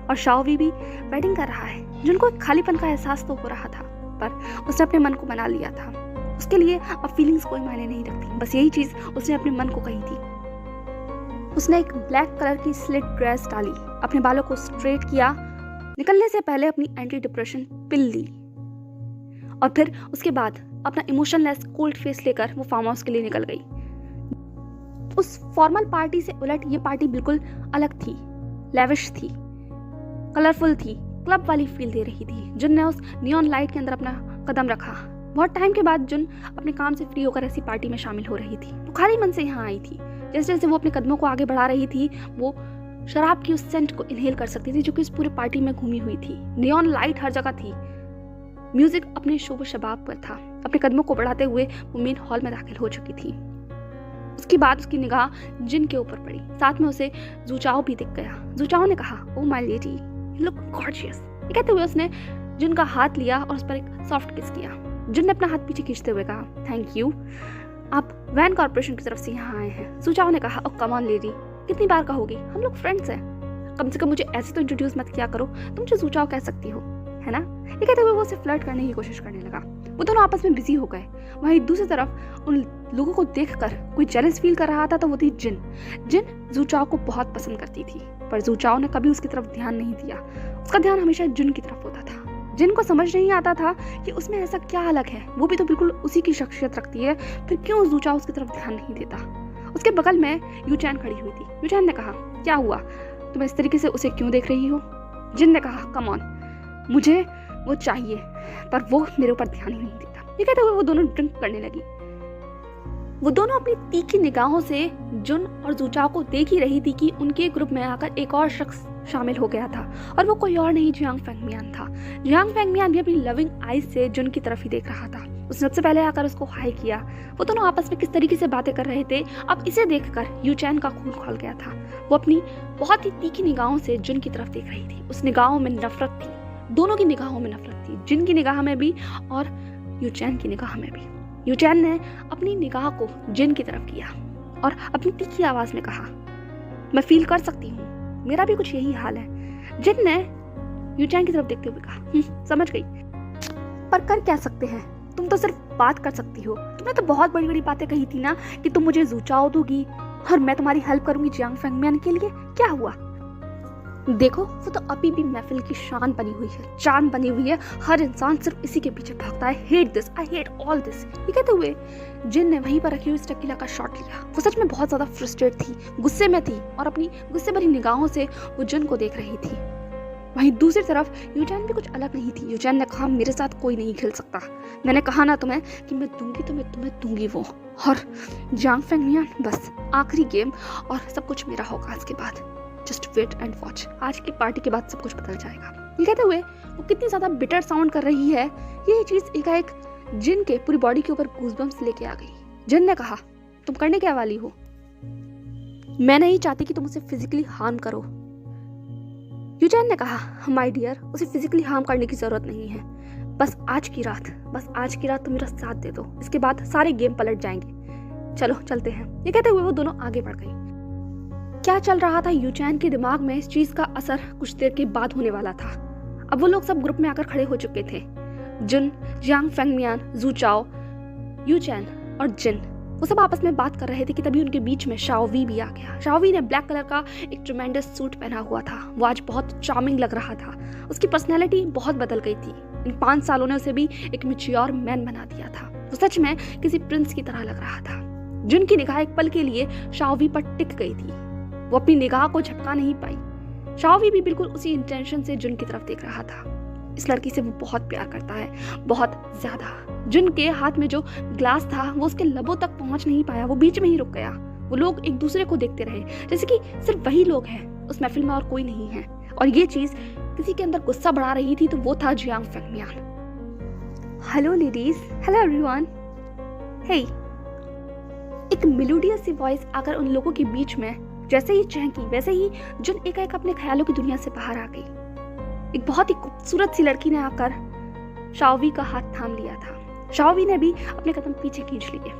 और शाओवी भी वेडिंग कर रहा है। जुनको एक खालीपन का एहसास तो हो रहा था, पर उसने अपने मन को मना लिया था। उसके लिए अब फीलिंग्स कोई मायने नहीं रखती। बस यही चीज उसने अपने मन को कही थी। उसने एक ब्लैक कलर की स्लिट ड्रेस डाली, अपने बालों को स्ट्रेट किया, निकलने से पहले अपनी एंटी डिप्रेशन पिल ली, और फिर उसके बाद अपना इमोशनलेस कोल्ड फेस लेकर वो फार्म हाउस के लिए निकल गई। उस फॉर्मल पार्टी से उलट ये पार्टी बिल्कुल अलग थी, लेविश थी, कलरफुल थी, क्लब वाली फील दे रही थी। जुन ने उस नियॉन लाइट के अंदर अपना कदम रखा। बहुत टाइम के बाद जुन अपने काम से फ्री होकर ऐसी पार्टी में शामिल हो रही थी। वो खाली मन से यहाँ आई थी। जैसे जैसे वो अपने कदमों को आगे बढ़ा रही थी, वो शराब की उस सेंट को इनहेल कर सकती थी जो कि इस पूरी पार्टी में घूमी हुई थी। नियॉन लाइट हर जगह थी। म्यूजिक अपने शोबो शबाब पर था। अपने कदमों को बढ़ाते हुए वो मेन हॉल में दाखिल हो चुकी थी। उसके बाद उसकी निगाह जिन के ऊपर पड़ी। साथ में उसे ज़ुचाओ भी दिख गया। ज़ुचाओ ने कहा, oh my lady, you look gorgeous. ये कहते हुए उसने जिन का हाथ लिया और उस पर एक सॉफ्ट किस किया। जिन ने अपना हाथ पीछे खींचते हुए कहा, थैंक यू, आप वैन कॉर्पोरेशन की तरफ से यहाँ आए हैं। ज़ुचाओ ने कहा, ओह कम ऑन लेडी, कितनी बार कहोगी, हम लोग फ्रेंड्स हैं, कम से कम मुझे ऐसे तो इंट्रोड्यूस मत किया करो, तुम मुझे ज़ुचाओ कह सकती हो, है ना। ये कहते हुए वो उसे फ्लर्ट करने की कोशिश करने लगा। वो दोनों आपस में बिजी हो गए। वहीं दूसरी तरफ उन लोगों को देखकर कोई जेलस फील कर रहा था तो वो थी जिन। जिन ज़ुचाओ को बहुत पसंद करती थी, पर ज़ुचाओ ने कभी उसकी तरफ ध्यान नहीं दिया। उसका ध्यान हमेशा जुन की तरफ होता था। जिन को समझ नहीं आता था कि उसमें ऐसा क्या अलग है, वो भी तो बिल्कुल उसी की शख्सियत रखती है, फिर क्यों ज़ुचाओ उसकी तरफ ध्यान नहीं देता। उसके बगल में यूचैन खड़ी हुई थी। यूचैन ने कहा, क्या हुआ, तुम इस तरीके से उसे क्यों देख रही हो। जिन ने कहा, कम ऑन, मुझे वो चाहिए, पर वो मेरे ऊपर ध्यान ही नहीं देता। ये कहते हुए वो दोनों ड्रिंक करने लगी। वो दोनों अपनी तीखी निगाहों से जुन और ज़ुचाओ को देख ही रही थी कि उनके ग्रुप में आकर एक और शख्स शामिल हो गया था, और वो कोई और नहीं जियांग फेंगमियान था। जियांग फेंगमियान भी अपनी लविंग आईज से जुन की तरफ ही देख रहा था। उसने सबसे पहले आकर उसको हाई किया। वो दोनों आपस में किस तरीके से बातें कर रहे थे, अब इसे देखकर यूचैन का खून खौल गया था। वो अपनी बहुत ही तीखी निगाहों से जुन की तरफ देख रही थी। उस निगाहों में नफरत थी, दोनों की निगाहों में नफरत थी, जिन की निगाह में भी और यूचैन की निगाह में भी। यूचैन ने अपनी निगाह को जिन की तरफ किया और अपनी तीखी आवाज में कहा, मैं फील कर सकती हूँ, मेरा भी कुछ यही हाल है। जिन ने यूचैन की तरफ देखते हुए कहा, समझ गई, पर कर क्या सकते हैं, तुम तो सिर्फ बात कर सकती हो। तुमने तो बहुत बड़ी बड़ी बातें कही थी ना कि तुम मुझे ज़ुचाओ दोगी और मैं तुम्हारी हेल्प करूंगी जियांग फेंगमियान के लिए। क्या हुआ, देखो वो तो अभी भी महफिल की शान बनी हुई है, चांद बनी हुई है, हर इंसान सिर्फ इसी के पीछे भागता है। Hate this, I hate all this. ये कहते हुए जिन ने वहीं पर रखी हुई टकीला का शॉट लिया। वो सच में बहुत ज्यादा फ्रस्ट्रेट थी, गुस्से में थी, और अपनी गुस्से भरी निगाहों से वो जिन को देख रही थी। वहीं दूसरी तरफ यूचैन भी कुछ अलग नहीं थी। यूचैन ने कहा, मेरे साथ कोई नहीं खेल सकता, मैंने कहा ना तुम्हें कि मैं दूंगी तो मैं तुम्हें दूंगी वो, और जियांग फेंगमियान बस आखिरी गेम, और सब कुछ मेरा होगा इसके बाद, जस्ट वेट एंड वॉच, आज की पार्टी के बाद सब कुछ बदल जाएगा। ये कहते हुए वो कितनी ज्यादा बिटर साउंड कर रही है, ये चीज एकाएक जिन के पूरी बॉडी के ऊपर गूज़बम्प्स लेके आ गई। जिन ने कहा, तुम करने क्या वाली हो। मैं नहीं चाहती कि तुम उसे फिजिकली हार्म करो। यूचैन ने कहा, माय डियर, उसे फिजिकली हार्म करने की जरूरत नहीं है। बस आज की रात तुम मेरा साथ दे दो, इसके बाद सारे गेम पलट जाएंगे। चलो चलते हैं। ये कहते हुए वो दोनों आगे बढ़ गई। क्या चल रहा था यूचैन के दिमाग में, इस चीज का असर कुछ देर के बाद होने वाला था। अब वो लोग सब ग्रुप में आकर खड़े हो चुके थे। जुन, जियांग फेंगमियान, जू चाओ, यूचैन और जिन, वो सब आपस में बात कर रहे थे कि तभी उनके बीच में शाओवी भी आ गया। शाओवी ने ब्लैक कलर का एक ट्रेमेंडस सूट पहना हुआ था। वो आज बहुत चार्मिंग लग रहा था। उसकी पर्सनैलिटी बहुत बदल गई थी। इन 5 सालों ने उसे भी एक मैच्योर मैन बना दिया था। वो सच में किसी प्रिंस की तरह लग रहा था। जुन की निगाह एक पल के लिए शाओवी पर टिक गई थी। वो अपनी निगाह को झपका नहीं पाई। शाओवी भी बिल्कुल उसी इंटेंशन से जुन की तरफ देख रहा था। इस लड़की से वो बहुत प्यार करता है, बहुत ज्यादा। जुन के हाथ में जो ग्लास था वो उसके लबों तक पहुंच नहीं पाया, वो बीच में ही रुक गया। वो लोग एक दूसरे को देखते रहे जैसे कि सिर्फ वही लोग हैं उस महफिल में और कोई नहीं है। और ये चीज किसी के अंदर गुस्सा बढ़ा रही थी, तो वो था Jiang Fengmian. Hello ladies, hello everyone, hey. एक मेलोडियस सी वॉइस आकर उन लोगों के बीच में जैसे ही चहकी, वैसे ही जुन एकाएक अपने ख्यालों की दुनिया से बाहर आ गई। एक बहुत ही खूबसूरत सी लड़की ने आकर शाओवी का हाथ थाम लिया था। शाओवी ने भी अपने कदम पीछे खींच लिए,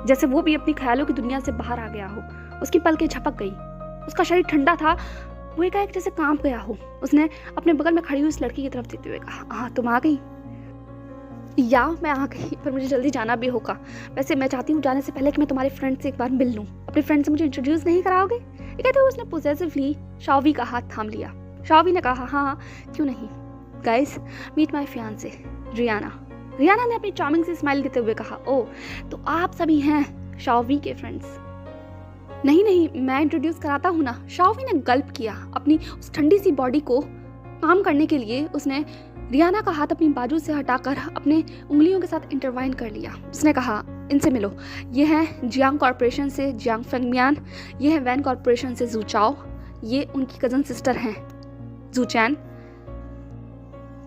जैसे वो भी अपनी ख्यालों की दुनिया से बाहर आ गया हो। उसकी पलकें झपक गई, उसका शरीर ठंडा था, वो एकाएक जैसे कांप गया हो। उसने अपने बगल में खड़ी हुई उस लड़की की तरफ देखते हुए कहा, हाँ तुम आ गई? या मैं आ गई, पर मुझे जल्दी जाना भी होगा। वैसे मैं चाहती हूँ जाने से पहले कि मैं तुम्हारे फ्रेंड से एक बार मिल लूँ। अपने फ्रेंड से मुझे इंट्रोड्यूस नहीं कराओगे? ये कहते हुए उसने पोजेसिवली शाओवी का हाथ थाम लिया। शाओवी ने कहा, हाँ क्यों नहीं। Guys, meet my fiancee Riyana. Riyana ने अपनी चार्मिंग से स्माइल देते हुए कहा, ओह तो आप सभी हैं शाओवी के फ्रेंड्स? नहीं नहीं, मैं इंट्रोड्यूस कराता हूँ ना। शाओवी ने गल्प किया। अपनी उस ठंडी सी बॉडी को काम करने के लिए उसने रियाना का हाथ अपनी बाजू से हटाकर अपने उंगलियों के साथ इंटरवाइन कर लिया। उसने कहा, इनसे मिलो, ये है जियांग कॉर्पोरेशन से जियांग फेंगमियान, ये है वैन कॉर्पोरेशन से जू चाओ, ये उनकी कजन सिस्टर हैं जूचैन।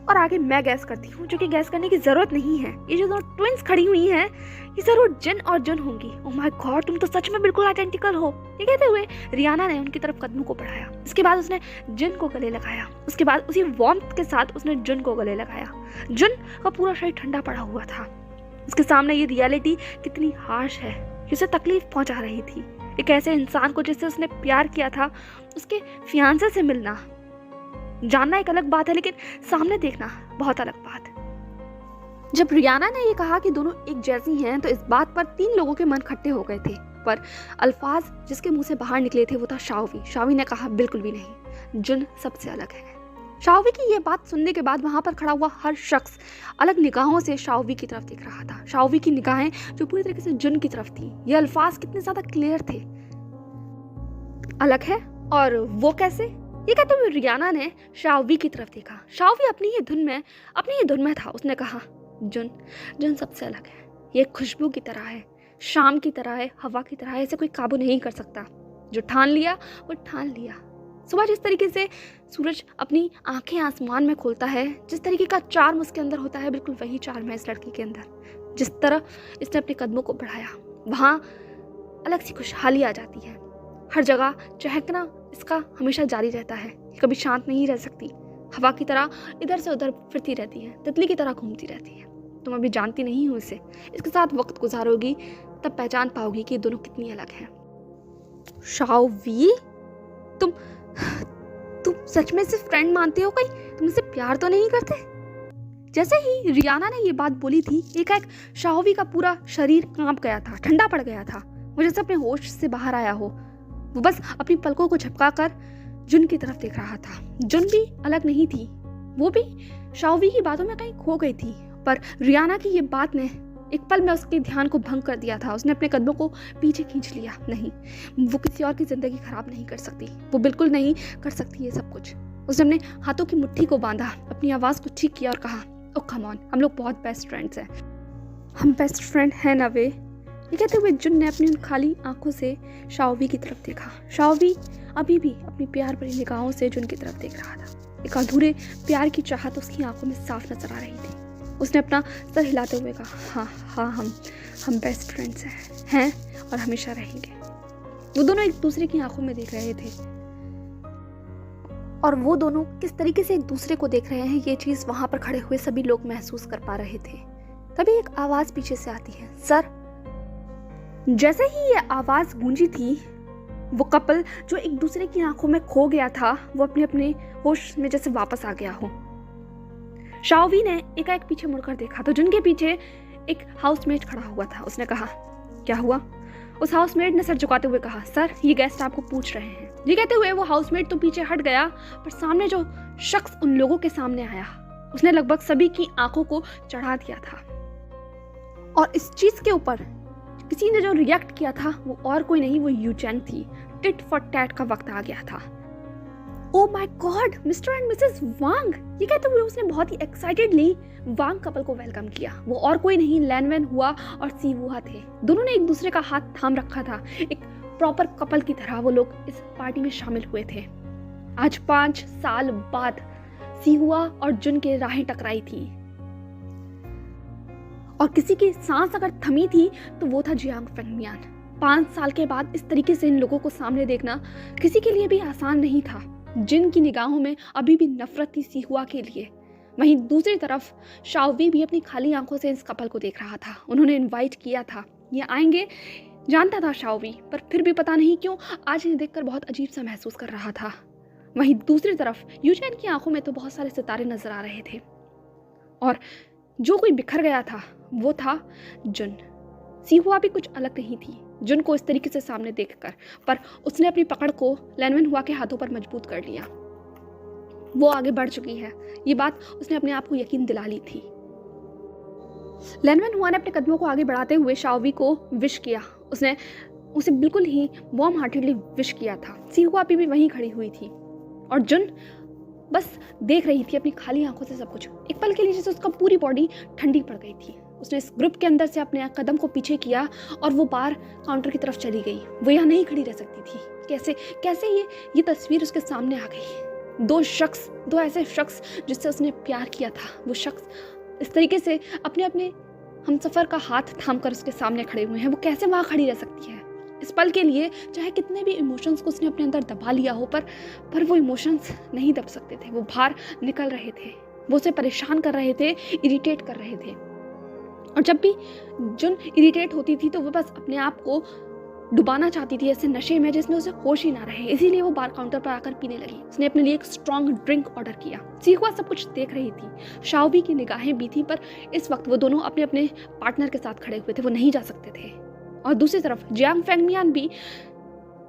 और आगे मैं गैस करती हूँ, जो कि गैस करने की जरूरत नहीं है। ये जो दोनों ट्विंस खड़ी हुई हैं, ये जरूर जिन और जुन होंगी। ओह माय गॉड, तुम तो सच में बिल्कुल आइडेंटिकल हो। ये कहते हुए रियाना ने उनकी तरफ कदमों को बढ़ाया। इसके बाद उसने जिन को गले लगाया। उसके बाद उसी वार्मथ के साथ उसने जुन को गले लगाया। जुन का पूरा शरीर ठंडा पड़ा हुआ था। उसके सामने ये रियलिटी कितनी हार्श है, उसे तकलीफ पहुंचा रही थी। एक ऐसे इंसान को जिससे उसने प्यार किया था, उसके फियांसे से मिलना, जानना एक अलग बात है, लेकिन सामने देखना बहुत अलग बात है। जब रियाना ने ये कहा कि दोनों एक जैसी हैं, तो इस बात पर 3 लोगों के मन खट्टे हो गए थे। पर अल्फाज जिसके मुंह से बाहर निकले थे वो था शाओवी। शाओवी ने कहा, बिल्कुल भी नहीं, जुन सबसे अलग है। शाओवी की ये बात सुनने के बाद वहां पर खड़ा हुआ हर शख्स अलग निगाहों से शाओवी की तरफ देख रहा था। शाओवी की निगाहें जो पूरी तरीके से जुन की तरफ थी। ये अल्फाज कितने ज्यादा क्लियर थे। अलग है, और वो कैसे? ये कहते हुए रियाना ने शाओवी की तरफ देखा। शाओवी अपनी ही धुन में था। उसने कहा, जुन सबसे अलग है। ये खुशबू की तरह है, शाम की तरह है, हवा की तरह है। इसे कोई काबू नहीं कर सकता। जो ठान लिया वो ठान लिया। सुबह जिस तरीके से सूरज अपनी आंखें आसमान में खोलता है, जिस तरीके का चार्म उसके अंदर होता है, बिल्कुल वही चार्म है इस लड़की के अंदर। जिस तरह इसने अपने कदमों को बढ़ाया, वहाँ अलग सी खुशहाली आ जाती है। हर जगह चहकना इसका हमेशा जारी रहता है, कभी शांत नहीं रह सकती। हवा की तरह इधर से उधर फिरती रहती है, तितली की तरह घूमती रहती है। तुम अभी जानती नहीं हो इसे, इसके साथ वक्त गुजारोगी तब पहचान पाओगी कि ये दोनों कितनी अलग हैं। शाओवी, तुम सच में सिर्फ फ्रेंड मानते हो? कहीं तुम इसे प्यार तो नहीं करते? जैसे ही रियाना ने ये बात बोली थी, एकाएक शाओवी का पूरा शरीर कांप गया था, ठंडा पड़ गया था। वो जैसे अपने होश से बाहर आया हो। वो बस अपनी पलकों को झपकाकर जुन की तरफ देख रहा था। जुन भी अलग नहीं थी, वो भी शाओवी की बातों में कहीं खो गई थी। पर रियाना की ये बात ने एक पल में उसके ध्यान को भंग कर दिया था। उसने अपने कदमों को पीछे खींच लिया। नहीं, वो किसी और की जिंदगी खराब नहीं कर सकती, वो बिल्कुल नहीं कर सकती ये सब कुछ। उसने अपने हाथों की मुट्ठी को बांधा, अपनी आवाज को ठीक किया और कहा, ओ कम ऑन, हम लोग बहुत बेस्ट फ्रेंड्स हैं। हम बेस्ट फ्रेंड हैं ना वे? ये कहते हुए जुन ने अपनी उन खाली आंखों से शाओवी की तरफ देखा। शाओवी अभी भी अपनी प्यार भरी निगाहों से जुन की तरफ देख रहा था। एक अधूरे प्यार की चाहत उसकी आंखों में साफ नजर आ रही थी। उसने अपना सर हिलाते हुए कहा, हाँ हम बेस्ट फ्रेंड्स हैं और हमेशा रहेंगे। वो दोनों एक दूसरे की आंखों में देख रहे थे और वो दोनों किस तरीके से एक दूसरे को देख रहे हैं ये चीज वहां पर खड़े हुए सभी लोग महसूस कर पा रहे थे। तभी एक आवाज पीछे से आती है, सर। जैसे ही ये आवाज गूंजी थी, वो कपल जो एक दूसरे की आंखों में खो गया था वो अपने अपने होश में जैसे वापस आ गया हो। शाओवी ने एकाएक पीछे मुड़कर देखा तो जिनके पीछे एक हाउसमेट खड़ा हुआ था। उसने कहा, क्या हुआ? उस हाउसमेट ने सर झुकाते हुए कहा, सर ये गेस्ट आपको पूछ रहे हैं। ये कहते हुए वो हाउसमेट तो पीछे हट गया, पर सामने जो शख्स उन लोगों के सामने आया उसने लगभग सभी की आंखों को चढ़ा दिया था। और इस चीज के ऊपर किसी ने जो रिएक्ट किया था वो और कोई नहीं, वो यू चैंग थी। टिट फॉर टैट का वक्त आ गया था। Oh my god, mister and missus Wang! ये कहते हुए उसने बहुत ही एक्साइटेडली वांग कपल को वेलकम किया। वो और कोई नहीं, लैनवेन हुआ और सी हुआ थे। दोनों ने एक दूसरे का हाथ थाम रखा था। एक प्रॉपर कपल की तरह वो लोग इस पार्टी में शामिल हुए थे। आज 5 साल बाद सी हुआ और जुन के राहें टकराई थी और किसी की सांस अगर थमी थी तो वो था जियांग फेंगमियान। 5 साल के बाद इस तरीके से इन लोगों को सामने देखना किसी के लिए भी आसान नहीं था। जिन की निगाहों में अभी भी नफरत थी सी हुआ के लिए। वहीं दूसरी तरफ शाओवी भी अपनी खाली आंखों से इस कपल को देख रहा था। उन्होंने इनवाइट किया था, ये आएंगे, जानता था शाओवी, पर फिर भी पता नहीं क्यों आज इन्हें देखकर बहुत अजीब सा महसूस कर रहा था। वहीं दूसरी तरफ यूचैन की आंखों में तो बहुत सारे सितारे नजर आ रहे थे और जो कोई बिखर गया था वो था जुन। सी हुआ भी कुछ अलग नहीं थी जुन को इस तरीके से सामने देखकर, पर उसने अपनी पकड़ को लैनवेन हुआ के हाथों पर मजबूत कर लिया। वो आगे बढ़ चुकी है, ये बात उसने अपने आप को यकीन दिला ली थी। लैनवेन हुआ ने अपने कदमों को आगे बढ़ाते हुए शाओवी को विश किया। उसने उसे बिल्कुल ही वार्म हार्टेडली विश किया था। सी हुआ भी वहीं खड़ी हुई थी और जुन बस देख रही थी अपनी खाली आंखों से सब कुछ। एक पल के लिए जैसे उसका पूरी बॉडी ठंडी पड़ गई थी। उसने इस ग्रुप के अंदर से अपने कदम को पीछे किया और वो बार काउंटर की तरफ चली गई। वो यहाँ नहीं खड़ी रह सकती थी। कैसे कैसे ये तस्वीर उसके सामने आ गई। दो ऐसे शख्स जिससे उसने प्यार किया था, वो शख्स इस तरीके से अपने अपने हमसफर का हाथ थामकर उसके सामने खड़े हुए हैं। वो कैसे वहाँ खड़ी रह सकती है? इस पल के लिए चाहे कितने भी इमोशंस को उसने अपने अंदर दबा लिया हो, पर वो इमोशंस नहीं दब सकते थे। वो बाहर निकल रहे थे, वो उसे परेशान कर रहे थे, इरिटेट कर रहे थे। और जब भी जुन इरिटेट होती थी तो वो बस अपने आप को डुबाना चाहती थी ऐसे नशे में जिसमें उसे होश ही ना रहे। इसीलिए वो बार काउंटर पर आकर पीने लगी। उसने अपने लिए एक स्ट्रॉन्ग ड्रिंक ऑर्डर किया। सीहुआ सब कुछ देख रही थी। शाओवी की निगाहें भी थी, पर इस वक्त वो दोनों अपने अपने पार्टनर के साथ खड़े हुए थे, वो नहीं जा सकते थे। और दूसरी तरफ जियांग फेंगमियान भी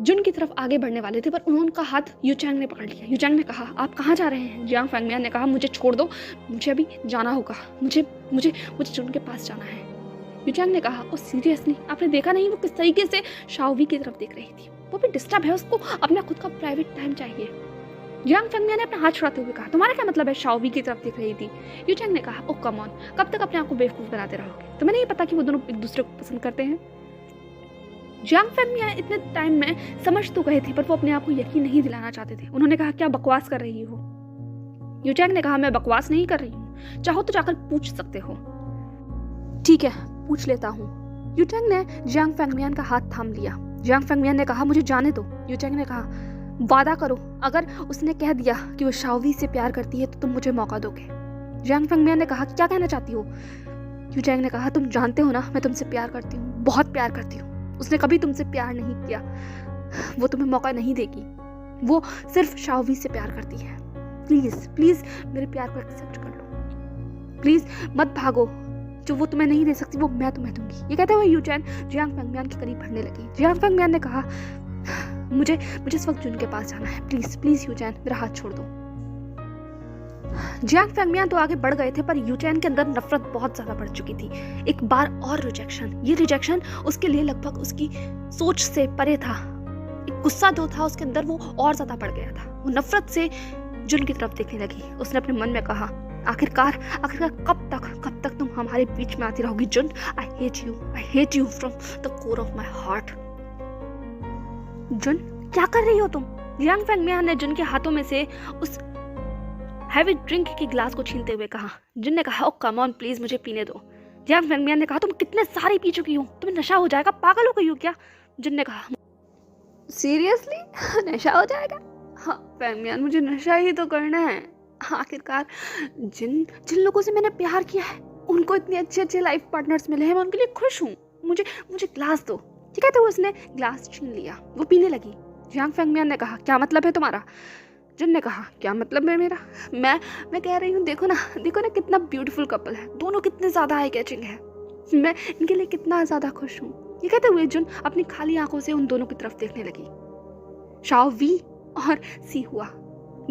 जुन की तरफ आगे बढ़ने वाले थे, पर उनका हाथ यूचैंग ने पकड़ लिया। यूचैंग ने कहा, आप कहाँ जा रहे हैं? जियांग फेंगमियान ने कहा, मुझे छोड़ दो, मुझे अभी जाना होगा, मुझे मुझे मुझे जुन के पास जाना है। यूचैंग ने कहा, ओ सीरियसली? आपने देखा नहीं वो किस तरीके से शाओवी की तरफ देख रही थी? वो भी डिस्टर्ब है, उसको अपना खुद का प्राइवेट टाइम चाहिए। जियांग फेंगमियान ने अपना हाथ छुड़ाते हुए कहा, तुम्हारा क्या मतलब है शाओवी की तरफ देख रही थी? यूचैंग ने कहा, ओ कम ऑन, कब तक अपने आप को बेवकूफ बनाते रहोगे? तुम्हें नहीं पता कि वो दोनों एक दूसरे को पसंद करते हैं? जियांग फेंगमियान इतने टाइम में समझ तो गए थे, पर वो अपने आप को यकीन नहीं दिलाना चाहते थे। उन्होंने कहा, क्या बकवास कर रही हो? यूचैंग ने कहा, मैं बकवास नहीं कर रही हूँ, चाहो तो जाकर पूछ सकते हो। ठीक है, पूछ लेता हूँ। यूचैंग ने जियांग फेंगमियान का हाथ थाम लिया। जियांग फेंगमियान ने कहा, मुझे जाने दो। यूचैंग ने कहा, वादा करो, अगर उसने कह दिया कि वो शाओवी से प्यार करती है तो तुम मुझे मौका दोगे। जियांग फेंगमियान ने कहा, क्या कहना चाहती हो? यूचैंग ने कहा, तुम जानते हो ना मैं तुमसे प्यार करती हूँ, बहुत प्यार करती हूँ। उसने कभी तुमसे प्यार नहीं किया, वो तुम्हें मौका नहीं देगी, वो सिर्फ शाओवी से प्यार करती है। प्लीज प्लीज मेरे प्यार को एक्सेप्ट कर लो, प्लीज मत भागो, जो वो तुम्हें नहीं दे सकती वो मैं तुम्हें दूंगी। ये कहते हुए यूचैन जियांग फेंगमियान के करीब बढ़ने लगी। जियांग फेंगमियान ने कहा, मुझे इस वक्त जुन के पास जाना है, प्लीज प्लीज यूचैन मेरा हाथ छोड़ दो। जियांग फेंगमियान तो आगे बढ़ गए थे, पर यूचैन के अंदर नफरत बहुत ज्यादा बढ़ चुकी थी। एक बार और रिजेक्शन, ये रिजेक्शन उसके लिए लगभग उसकी सोच से परे था। एक गुस्सा जो था उसके अंदर वो और ज्यादा बढ़ गया था। वो नफरत से जुन की तरफ देखने लगी। उसने अपने मन में कहा, आखिरकार कब तक तुम हमारे बीच में आती रहोगी Jun? I hate you from the core of my heart. Jun, क्या कर रही हो तुम? जियांग फेंगमियान ने जुन के हाथों में से उस हैवी ड्रिंक के गिलास को छीनते हुए कहा। जुन ने कहा, ओ कम ऑन प्लीज, मुझे पीने दो। जियांग फेंगमियान ने कहा, तुम कितने सारे पी चुकी हो, तुम्हें नशा हो जाएगा, पागल हो गई हो क्या? जुन ने कहा, सीरियसली? नशा हो जाएगा? हाँ फैंगमियान, मुझे नशा ही तो करना है। आखिरकार जिन जिन लोगों से मैंने प्यार किया है उनको इतने अच्छे अच्छे लाइफ पार्टनर्स मिले हैं, मैं उनके लिए खुश हूँ। मुझे मुझे ग्लास दो। ठीक है, तो उसने ग्लास छीन लिया, वो पीने लगी। जियांग फैंगमियान ने कहा, क्या मतलब है तुम्हारा? जिन ने कहा, क्या मतलब है मेरा? मैं कह रही हूँ, देखो ना कितना ब्यूटीफुल कपल है, दोनों कितने ज़्यादा आई कैचिंग है, मैं इनके लिए कितना ज़्यादा खुश हूँ। ये कहते हुए जुन अपनी खाली आंखों से उन दोनों की तरफ देखने लगी। शाओ वी और सी हुआ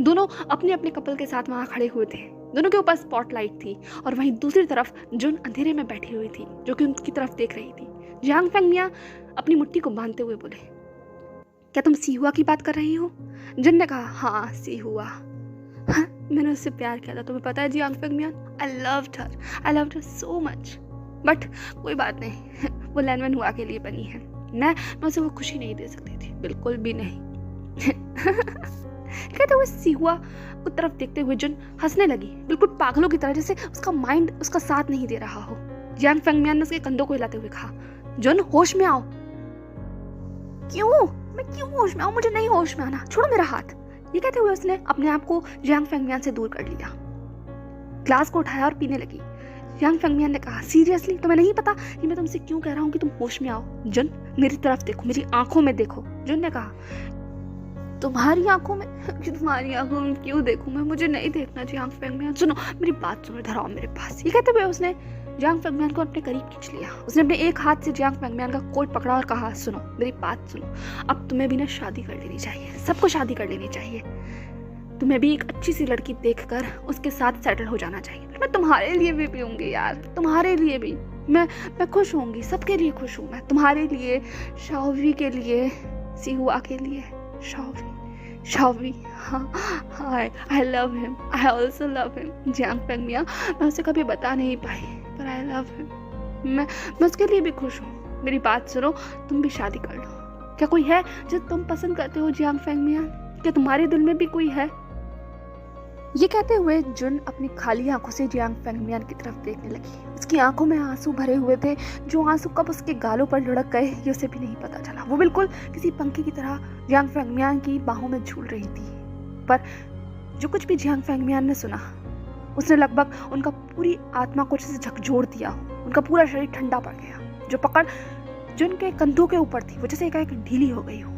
दोनों अपने अपने कपल के साथ वहाँ खड़े हुए थे। दोनों के ऊपर स्पॉटलाइट थी और वहीं दूसरी तरफ जुन अंधेरे में बैठी हुई थी, जो कि उनकी तरफ देख रही थी। जियांग फैंगमिया अपनी मुट्ठी को बांधते हुए बोले, क्या तुम सी हुआ की बात कर रही हो? जुन ने कहा, हाँ सी हुआ। हाँ, मैंने उससे प्यार किया था, तुम्हें पता है Jiang Fangmian? I loved her so much. But कोई बात नहीं, वो लैनवन हुआ के लिए बनी है, मैं उसे वो खुशी नहीं दे सकती थी, बिल्कुल भी नहीं। कहते हुए सिहुआ को तरफ देखते हुए जुन हंसने लगी, बिल्कुल पागलों की तरह, जैसे उसका माइंड उसका साथ नहीं दे रहा हो। जियांग फैंगमियान ने उसके कंधों को हिलाते हुए कहा, जुन होश में आओ। क्यों? मैं क्यों होश में आऊं? मुझे नहीं होश में आना, छोड़ो मेरा हाथ। ये कहते हुए उसने अपने आप को जियांग फैंगमियान से दूर कर लिया, ग्लास को उठाया और पीने लगी। जियांग फैंगमियान ने कहा, सीरियसली तुम्हें नहीं पता कि मैं तुमसे क्यों कह रहा हूँ कि तुम होश में आओ? जुन मेरी तरफ देखो, मेरी आंखों में देखो। जुन ने कहा, तुम्हारी आंखों में? तुम्हारी आंखों में क्यों देखूं मैं? मुझे नहीं देखना जियांग फैंगमियान, सुनो मेरी बात सुनो, इधर आओ मेरे पास। ये कहते हुए उसने जियांग फैंगमियान को अपने करीब खींच लिया। उसने अपने एक हाथ से जियांग फैंगमियान का कोट पकड़ा और कहा, सुनो मेरी बात सुनो, अब तुम्हें भी ना शादी कर लेनी चाहिए, सबको शादी कर लेनी चाहिए। तुम्हें भी एक अच्छी सी लड़की देखकर उसके साथ सेटल हो जाना चाहिए। मैं तुम्हारे लिए भी पीऊंगी यार, तुम्हारे लिए भी। मैं खुश होंगी, सबके लिए खुश हूँ मैं, तुम्हारे लिए, शाओवी के लिए, सिहुआ के लिए। शाओवी, हाँ, I love him, I also love him. Jiang Fangmian, मैं उसे कभी बता नहीं पाई, पर आई लव हिम। मैं उसके लिए भी खुश हूँ। मेरी बात सुनो, तुम भी शादी कर लो। क्या कोई है जो तुम पसंद करते हो जियांग फैंगमिया? क्या तुम्हारे दिल में भी कोई है? ये कहते हुए जुन अपनी खाली आंखों से जियांग फैंगमियान की तरफ देखने लगी। उसकी आंखों में आंसू भरे हुए थे, जो आंसू कब उसके गालों पर लुढ़क गए ये उसे भी नहीं पता चला। वो बिल्कुल किसी पंखी की तरह जियांग फैंगमियान की बाहों में झूल रही थी। पर जो कुछ भी जियांग फैंगमियान ने सुना, उसने लगभग उनका पूरी आत्मा को जैसे झकझोर दिया। उनका पूरा शरीर ठंडा पड़ गया। जो पकड़ जुन के कंधों के ऊपर थी वो जैसे एकाएक ढीली हो गई हो।